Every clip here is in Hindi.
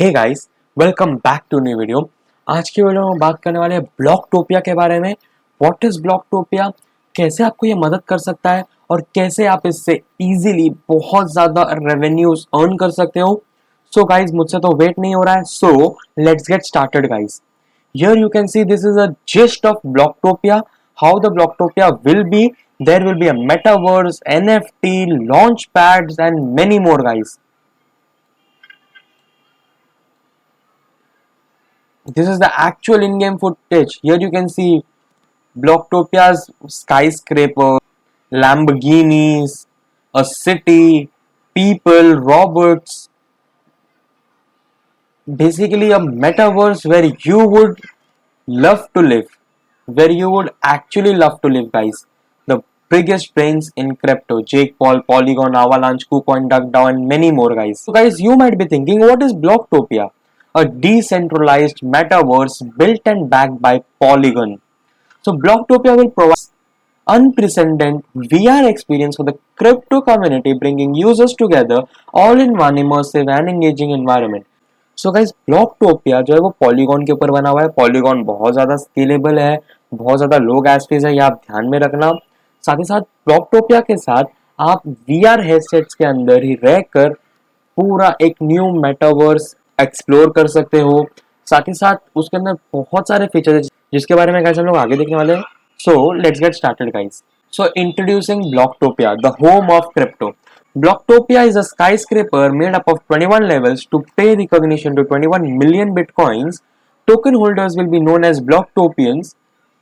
Hey guys, welcome back to new video. आज की वीडियो में बात करने वाले हैं ब्लॉकटोपिया के बारे में। व्हाट इज ब्लॉकटोपिया, कैसे आपको ये मदद कर सकता है और कैसे आप इससे इजीली बहुत ज़्यादा रेवेन्यूज अर्न कर सकते हो। सो गाइस, मुझसे तो वेट नहीं हो रहा है, so let's get started guys. Here you can see this is a gist of Blocktopia, how the Blocktopia will be. There will be a metaverse, NFT, launch pads and many more guys. This is the actual in-game footage. Here you can see Blocktopia's skyscraper, Lamborghinis, a city, people, robots. Basically, a metaverse where you would love to live, where you would actually love to live, guys. The biggest brains in crypto: Jake Paul, Polygon, Avalanche, KuCoin, DuckDAO, and many more, guys. So, guys, you might be thinking, what is Blocktopia? A decentralized metaverse built and backed by Polygon. So Blocktopia will provide unprecedented VR experience for the crypto community, bringing users together all in one immersive and engaging environment. So guys, Blocktopia जो है वो पॉलीगॉन के ऊपर बना हुआ है। पॉलीगॉन बहुत ज़्यादा स्केलेबल है, बहुत ज़्यादा लो गैस फीस है, ये आप ध्यान में रखना। साथ ही साथ ब्लॉकटोपिया के साथ आप वीआर हेडसेट्स के अंदर ही रहकर पूरा एक न्यू मेटावर्स एक्सप्लोर कर सकते हो। साथ ही साथ उसके अंदर बहुत सारे फीचर्स है जिसके बारे में गाइस हम लोग आगे देखने वाले हैं। So let's get started guys. So introducing Blocktopia, the home of crypto. Blocktopia is a skyscraper made up of 21 levels to pay recognition to 21 million bitcoins. Token holders will be known as Blocktopians.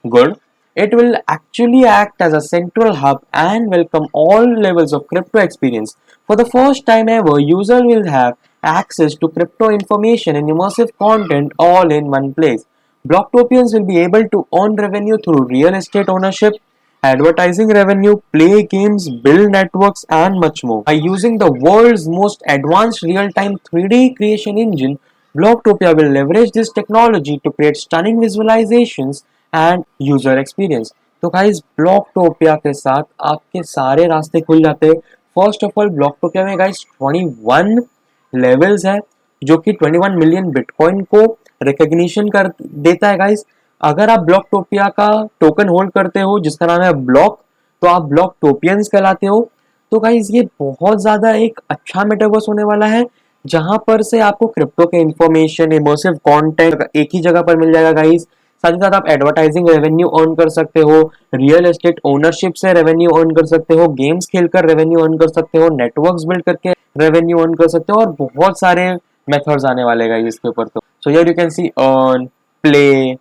Good. It will actually act as a central hub and welcome all levels of crypto experience. For the first time ever, user will have access to crypto information and immersive content all in one place. Blocktopians will be able to earn revenue through real estate ownership, advertising revenue, play games, build networks, and much more. By using the world's most advanced real-time 3D creation engine, Blocktopia will leverage this technology to create stunning visualizations and user experience. तो गाइस, ब्लॉकटोपिया के साथ आपके सारे रास्ते खुल जाते हैं। फर्स्ट ऑफ ऑल, ब्लॉकटोपिया में गाइस 21 लेवल्स है जो कि 21 मिलियन बिटकॉइन को रिकॉग्निशन कर देता है गाइस। अगर आप ब्लॉकटोपिया का टोकन होल्ड करते हो जिसका नाम है ब्लॉक, तो आप ब्लॉकटोपियंस कहलाते हो। तो गाइस, ये बहुत ज्यादा एक अच्छा मेटावर्स होने वाला है जहां पर से आपको क्रिप्टो के इंफॉर्मेशन, इमर्सिव कंटेंट एक ही जगह पर मिल जाएगा गाइस। साथ ही साथ आप एडवर्टाइजिंग रेवेन्यू अर्न कर सकते हो, रियल एस्टेट ओनरशिप से रेवेन्यू अर्न कर सकते हो, गेम्स खेलकर रेवेन्यू अर्न कर सकते हो, नेटवर्क्स बिल्ड करके रेवेन्यू अर्न कर सकते हो और बहुत सारे मेथड्स आने वाले गाइस इसके ऊपर। तो so here you can C earn, play,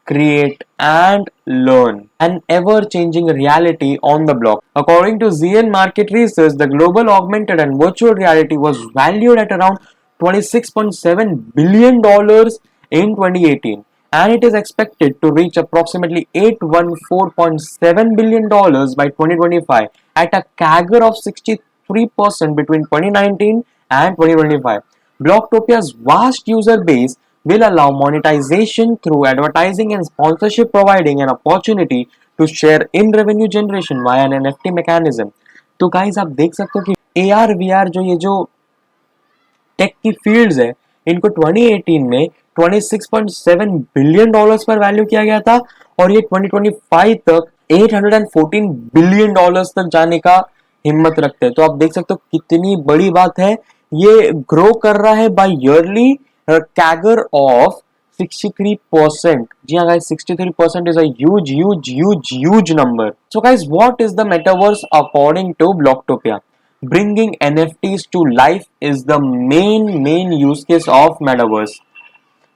create and learn an ever-changing reality on the block. According to ZN Market Research, the global augmented and virtual reality was valued at around $26.7 billion in 2018, and it is expected to reach approximately $814.7 billion by 2025 at a CAGR of 63% between 2019 and 2025. Blocktopia's vast user base will allow monetization through advertising and sponsorship, providing an opportunity to share in revenue generation via an NFT mechanism. तो गाइस, आप देख सकते हो कि AR VR जो ये जो टेक की फील्ड्स है, इनको 2018 में 26.7 बिलियन डॉलर्स पर वैल्यू किया गया था और ये 2025 तक 814 बिलियन डॉलर्स तक जाने का हिम्मत रखते हैं। तो आप देख सकते हो कितनी बड़ी बात है। ये ग्रो कर रहा है बाय ईयरली कैगर ऑफ 63%. जी हाँ guys, 63% is a huge number. So guys, what is the metaverse according to Blocktopia? Bringing NFTs to life is the main use case of metaverse.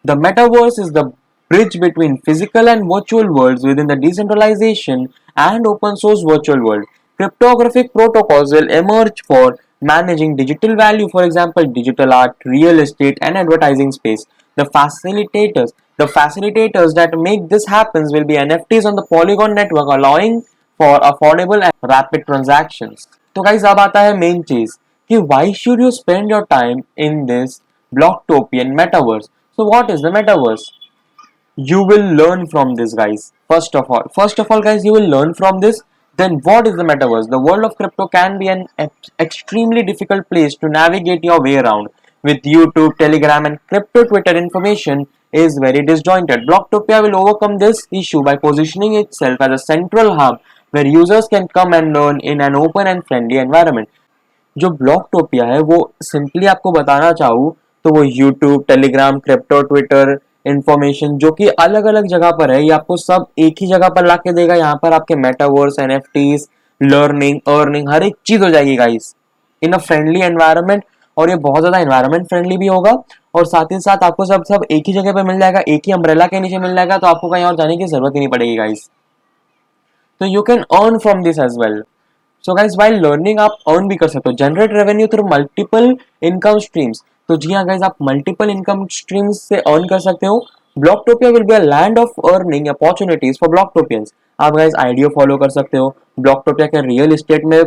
The metaverse is the bridge between physical and virtual worlds within the decentralization and open source virtual world. Cryptographic protocols will emerge for managing digital value, for example, digital art, real estate, and advertising space. The facilitators that make this happen will be NFTs on the Polygon network, allowing for affordable and rapid transactions. तो गाइस, अब आता है मेन चीज कि why should you spend your time in this Blocktopian metaverse? So what is the metaverse? You will learn from this, guys. First of all guys, you will learn from this. Then what is the metaverse? The world of crypto can be an extremely difficult place to navigate your way around. with YouTube, Telegram, and crypto Twitter information is very disjointed. Blocktopia will overcome this issue by positioning itself as a central hub where users can come and learn in an open and friendly environment. जो ब्लॉकटोपिया है वो सिंपली आपको बताना चाहूँ तो वो YouTube, Telegram, crypto, Twitter information जो कि अलग अलग जगह पर है, ये आपको सब एक ही जगह पर लाके देगा। यहाँ पर आपके मेटावर्स, एनएफटीज, लर्निंग, अर्निंग हर एक चीज हो जाएगी guys in a friendly environment. और ये बहुत ज्यादा एनवायरनमेंट फ्रेंडली भी होगा और साथ ही साथ आपको सब सब एक ही जगह पे मिल जाएगा, एक ही अम्ब्रेला के नीचे मिल जाएगा, तो आपको कहीं और जाने की जरूरत ही नहीं पड़ेगी गाइस। तो you can earn from this as well. So guys while learning आप अर्न भी कर सकते हो, generate revenue through multiple income streams. तो जी हाँ गाइज, आप मल्टीपल इनकम स्ट्रीम्स से अर्न कर सकते हो। Blocktopia will be a land of earning opportunities for Blocktopians. आप गाइज आईडियो फॉलो कर सकते हो, ब्लॉकटोपिया के रियल एस्टेट में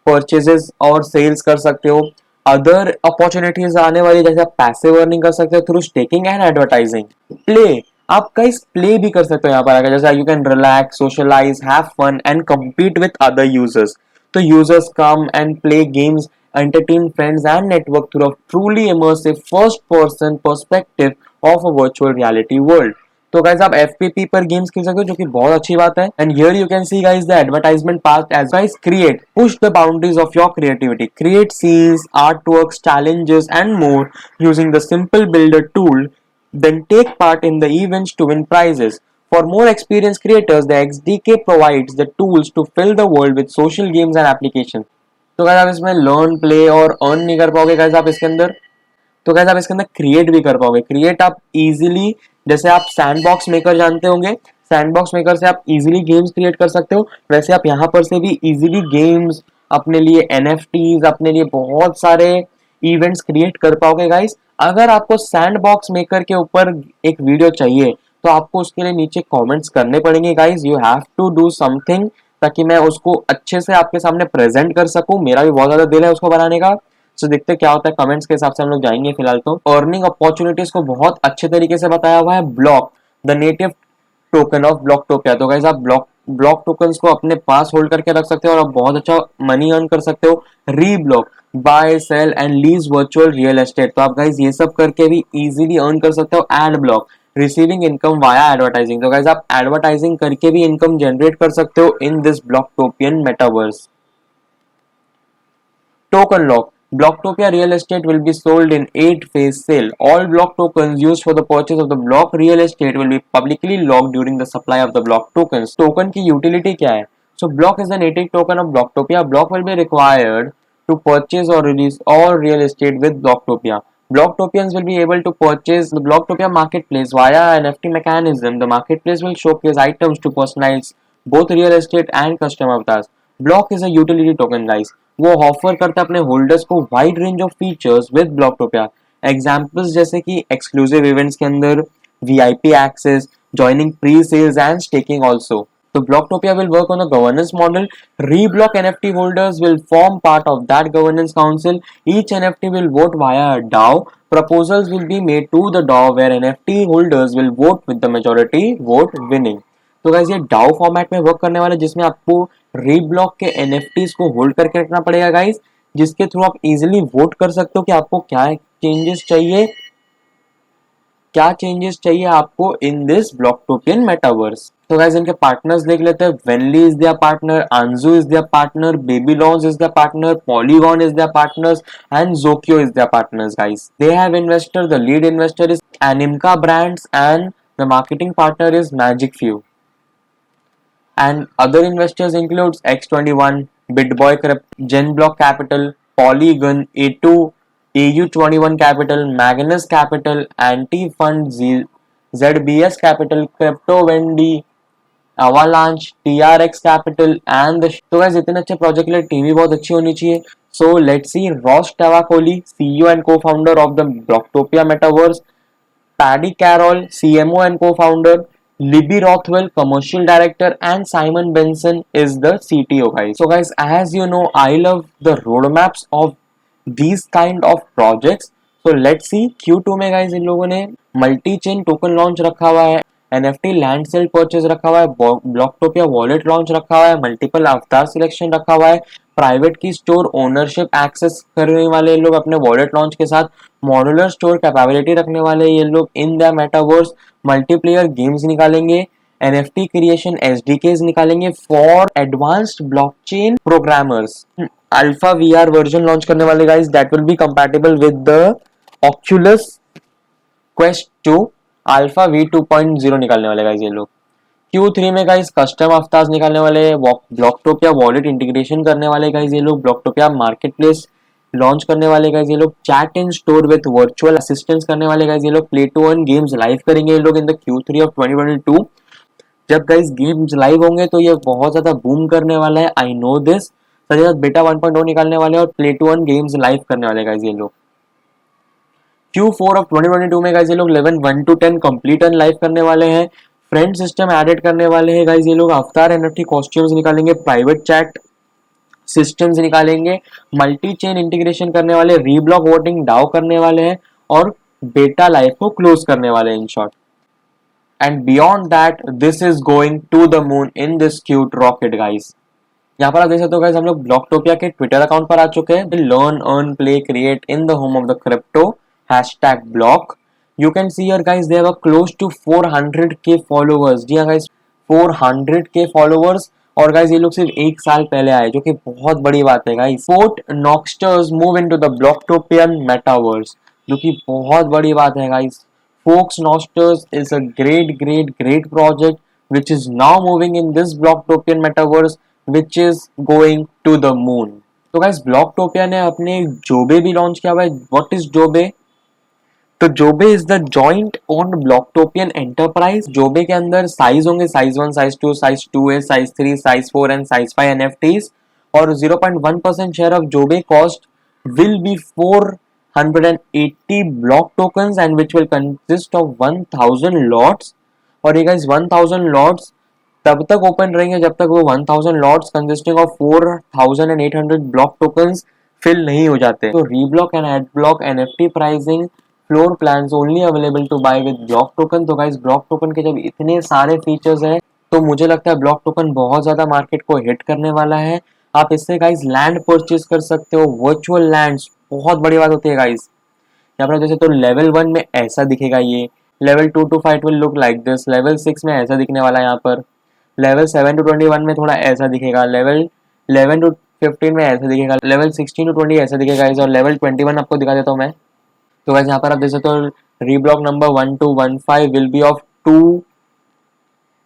परचेजेस और सेल्स कर सकते हो। अदर अपॉर्चुनिटीज आने वाली जैसे आप पैसिव अर्निंग कर सकते हो through staking and advertising. Play, आप गाइस प्ले भी कर सकते हो यहाँ पर आकर, जैसे you can relax, socialize, have fun and compete with other users. So users come and play games, entertain friends and network through a truly immersive first person perspective of a virtual reality world. तो गाइस आप FPP पर गेम्स खेल सकते हो जो कि बहुत अच्छी बात है। And here you can see guys the advertisement part as guys create, push the boundaries of your creativity, create scenes, artworks, challenges and more using the simple builder tool, then take part in the events to win prizes. For more experienced creators, the XDK provides the tools to fill the world with social games and applications. तो गाइस आप इसमें लर्न, प्ले और अर्न नहीं कर पाओगे गाइस आप इसके अंदर, तो गाइस आप इसके अंदर क्रिएट भी कर पाओगे। क्रिएट आप इजीली, जैसे आप सैंडबॉक्स मेकर जानते होंगे, सैंडबॉक्स मेकर से आप इजीली गेम्स क्रिएट कर सकते हो, वैसे आप यहाँ पर से भी इजीली गेम्स, अपने लिए एनएफटीज, अपने लिए बहुत सारे इवेंट्स क्रिएट कर पाओगे गाइस। अगर आपको सैंडबॉक्स मेकर के ऊपर एक वीडियो चाहिए तो आपको उसके लिए नीचे कमेंट्स करने पड़ेंगे guys, you have to do something ताकि मैं उसको अच्छे से आपके सामने प्रेजेंट कर सकूं। मेरा भी बहुत ज्यादा दिल है उसको बनाने का। सो देखते हैं क्या होता है, कमेंट्स के हिसाब से हम लोग जाएंगे। फिलहाल तो अर्निंग अपॉर्चुनिटीज को बहुत अच्छे तरीके से बताया हुआ है। Block, the native token of Blocktopia. तो गाइस आप ब्लॉक टोकन्स को अपने पास होल्ड करके रख सकते हो और आप बहुत अच्छा मनी अर्न कर सकते हो। ReBlock, buy, sell and lease virtual real estate. तो आप गाइस ये सब करके भी इजीली अर्न कर सकते हो। Ad block, receiving income via advertising. तो गाइस आप एडवर्टाइजिंग करके भी इनकम जनरेट कर सकते हो in this Blocktopian metaverse. Token lock. Blocktopia real estate will be sold in 8-phase sale. All block tokens used for the purchase of the block real estate will be publicly locked during the supply of the block tokens. Token की utility क्या है? So block is the native token of Blocktopia. Block will be required to purchase or release all real estate with Blocktopia. Blocktopians will be able to purchase the Blocktopia marketplace via an NFT mechanism. The marketplace will showcase items to personalize both real estate and custom avatars. Block is a utility token, guys. वो ऑफर करता है अपने होल्डर्स को wide range of features with Blocktopia. Examples जैसे कि एक्सक्लूसिव इवेंट्स के अंदर VIP access, joining pre sales and staking also. तो Blocktopia will work on a governance model. ReBlock NFT holders will form part of that governance council. Each NFT will vote via a DAO. Proposals will be made to the DAO where NFT holders will vote with the majority vote winning. तो गाइस ये डाओ फॉर्मेट में वर्क करने वाला है जिसमें आपको रीब्लॉक के एनएफटीज को होल्ड करके रखना पड़ेगा गाइस, जिसके थ्रू आप इजीली वोट कर सकते हो कि आपको क्या चेंजेस चाहिए आपको इन दिस ब्लॉकटोपियन मेटावर्स। तो गाइस इनके पार्टनर्स देख लेते हैं। Venly is their partner, Anzu is their partner, Babylons is their partner, Polygon is their partners and Zokyo is their partners guys. They have investor, the lead investor is Animca Brands and the marketing partner is Magic Few. And other investors includes X21, BitBoy Crypto, GenBlock Capital, Polygon, A2, AU21 Capital, Magnus Capital, Anti-Fund, ZBS Capital, Crypto Wendy, Avalanche, TRX Capital and the तो guys इतने अच्छे प्रोजेक्ट के लिए टीम भी बहुत अच्छी होनी चाहिए। So let's see Ross Tavakoli, CEO and co-founder of the Blocktopia Metaverse, Paddy Carroll, CMO and co-founder, Libby Rothwell, commercial director, and Simon Benson is the CTO, guys. So guys, as you know, I love the roadmaps of these kind of projects. So let's see Q2 में guys इन लोगों ने मल्टी चेन टोकन लॉन्च रखा हुआ है, NFT लैंड सेल परचेज रखा हुआ है, ब्लॉकटोपिया वॉलेट लॉन्च रखा हुआ है, मल्टीपल अवतार सिलेक्शन रखा हुआ है, प्राइवेट की स्टोर ओनरशिप एक्सेस करने वाले ये लोग अपने वॉलेट लॉन्च के साथ, मॉड्यूलर स्टोर कैपेबिलिटी रखने वाले ये लोग in the metaverse, multiplayer games निकालेंगे, एनएफटी क्रिएशन एसडीकेस निकालेंगे for advanced blockchain programmers, alpha VR version launch करने वाले guys that will be compatible with the Oculus quest 2, alpha V2.0 निकालने वाले गाइस ये लोग। Q3 में गाइस कस्टम अवतार्स निकालने वाले, ब्लॉकटोपिया वॉलेट इंटीग्रेशन करने वाले गाइस ये लोग, ब्लॉकटोपिया मार्केटप्लेस लॉन्च करने वाले गाइस ये लोग, chat in store with virtual assistants करने वाले गाइस ये लोग, play to earn games live करेंगे ये लोग इन द Q3 ऑफ 2022। जब गाइस गेम्स लाइव होंगे तो ये बहुत ज्यादा बूम करने वाला है, आई नो दिस। साथ ही साथ बेटा 1.0 निकालने वाले और play to earn games live करने वाले गाइस ये लोग। Q4 ऑफ 2022 में गाइस ये लोग level 1 to 10 complete and live करने वाले हैं, फ्रेंड सिस्टम एडेड करने वाले हैं गाइस ये लोग, अवतार एनएफटी कॉस्ट्यूम्स निकालेंगे, प्राइवेट चैट सिस्टम्स निकालेंगे, मल्टी चेन इंटीग्रेशन करने वाले, रीब्लॉक वोटिंग डाउ करने वाले हैं और बेटा लाइफ को क्लोज करने वाले हैं in short. And beyond that this is going to the moon in this cute rocket guys. यहाँ पर आप देख सकते हो गाइस हम लोग ब्लॉकटोपिया के ट्विटर अकाउंट पर आ चुके हैं, learn earn play create in the home of the crypto #block। You can see here guys they have a close to 400k followers। जी हाँ guys 400k followers, और गाइस ये लोग सिर्फ एक साल पहले आए जो कि बहुत बड़ी बात है guys. Fort Knoxers move into the Blocktopian metaverse, जो कि बहुत बड़ी बात है guys. Fort Knoxers is a great project which is now moving in this Blocktopian metaverse which is going to the moon। तो गाइस ब्लॉकटोपिया ने अपने जोबे भी लॉन्च किया हुआ है। What is JOBE? तो JOBE is the joint owned Blocktopian enterprise. JOBE के अंदर साइज होंगे size 1, size 2, size 2A, size 3, size 4 and size 5 NFTs, और 0.1% share of JOBE cost will be 480 block tokens and which will consist of 1000 lots. और ये गाइस 1000 लॉट्स तब तक ओपन रहेंगे जब तक वो 1000 lots consisting of 4800 block tokens fill नहीं हो जाते। तो ReBlock and AdBlock NFT pricing floor plans only available to buy with block token. तो गाइस ब्लॉक टोकन के जब इतने सारे फीचर्स हैं तो मुझे लगता है ब्लॉक टोकन बहुत ज्यादा मार्केट को हिट करने वाला है। आप इससे गाइस लैंड परचेज कर सकते हो, वर्चुअल लैंड्स, बहुत बड़ी बात होती है गाइस। यहाँ पर जैसे तो लेवल 1 में ऐसा दिखेगा, ये level 2 to 5 will look like this, level 6 में ऐसा दिखने वाला है, यहाँ पर लेवल 7 to 21 में थोड़ा ऐसा दिखेगा, लेवल 11 to 15 में ऐसा दिखेगा, लेवल 16 to 20 ऐसा दिखेगा और लेवल 21 आपको दिखा देता हूँ मैं। तो गाइस यहाँ पर आप देख सकते हो ReBlock number 1 to 15 will be of 2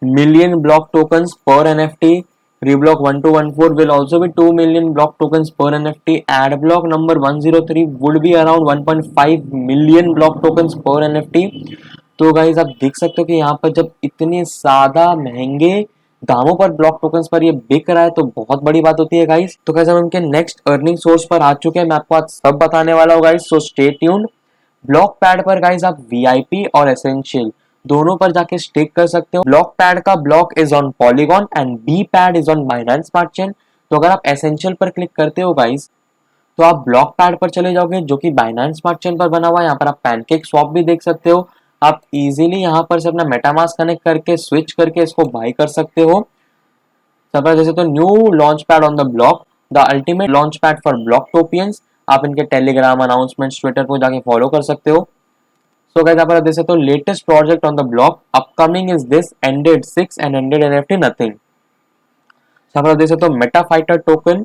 million block tokens per NFT। reblock 1 to 14 will also be 2 million block tokens per NFT। ad block number 103 would be around 1.5 million block tokens per NFT। तो गाइस आप देख सकते हो कि यहाँ पर जब इतने ज्यादा महंगे दामों पर ब्लॉक टोकन्स पर ये बिक रहा है तो बहुत बड़ी बात होती है गाइस। तो गाइस हम उनके नेक्स्ट अर्निंग सोर्स पर आ चुके हैं, मैं आपको आज सब बताने वाला हूँ guys, so stay tuned. Block pad पर गाइस आप वीआईपी और एसेंशियल दोनों पर जाके स्टेक कर सकते हो। ब्लॉक पैड का block is on polygon and B pad is on Binance smart chain. तो अगर आप एसेंशियल पर क्लिक करते हो गाइस तो आप ब्लॉक पैड पर चले जाओगे जो कि बाइनेंस स्मार्ट चेन पर बना हुआ है। यहाँ पर आप पैनकेक स्वैप भी देख सकते हो, आप इजीली यहाँ पर से अपना मेटामास्क कनेक्ट करके स्विच करके इसको बाय कर सकते हो। सब जैसे तो new launch pad on the block, the ultimate launch pad for Blocktopians. आप इनके टेलीग्राम अनाउंसमेंट्स ट्विटर को जाके फॉलो कर सकते हो। सो गाइस यहाँ पर आप देख सकते हो latest project on the block upcoming is this ended 6 and ended NFT nothing. यहाँ पर आप देख सकते हो Meta fighter token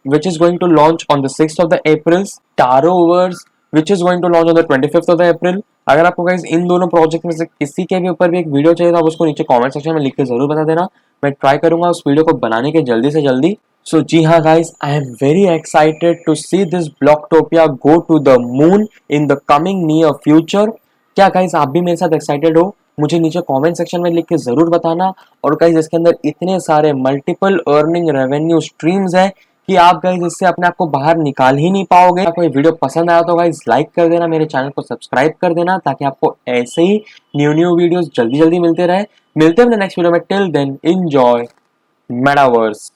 which is going to launch on the 6th of the April, Taroverse which is going to launch on the 25th of the April। अगर आपको गाइस इन दोनों प्रोजेक्ट में से किसी के भी ऊपर भी एक वीडियो चाहिए तो आप उसको नीचे कमेंट सेक्शन में लिख के जरूर बता देना, मैं ट्राई करूंगा उस वीडियो को बनाने के जल्दी से जल्दी। सो जी हाँ guys, I am very excited to see this Blocktopia go to the moon in the coming near future. क्या गाइस आप भी मेरे साथ एक्साइटेड हो? मुझे नीचे कमेंट सेक्शन में लिख के जरूर बताना। और गाइस इसके अंदर इतने सारे मल्टीपल अर्निंग रेवेन्यू स्ट्रीम्स हैं कि आप गाइस इससे अपने आप को बाहर निकाल ही नहीं पाओगे। आपको ये वीडियो पसंद आया तो गाइस लाइक कर देना, मेरे चैनल को सब्सक्राइब कर देना ताकि आपको ऐसे ही न्यू वीडियोस जल्दी जल्दी मिलते रहे। मिलते हैं अपने नेक्स्ट वीडियो में, टिल देन एंजॉय मेटावर्स।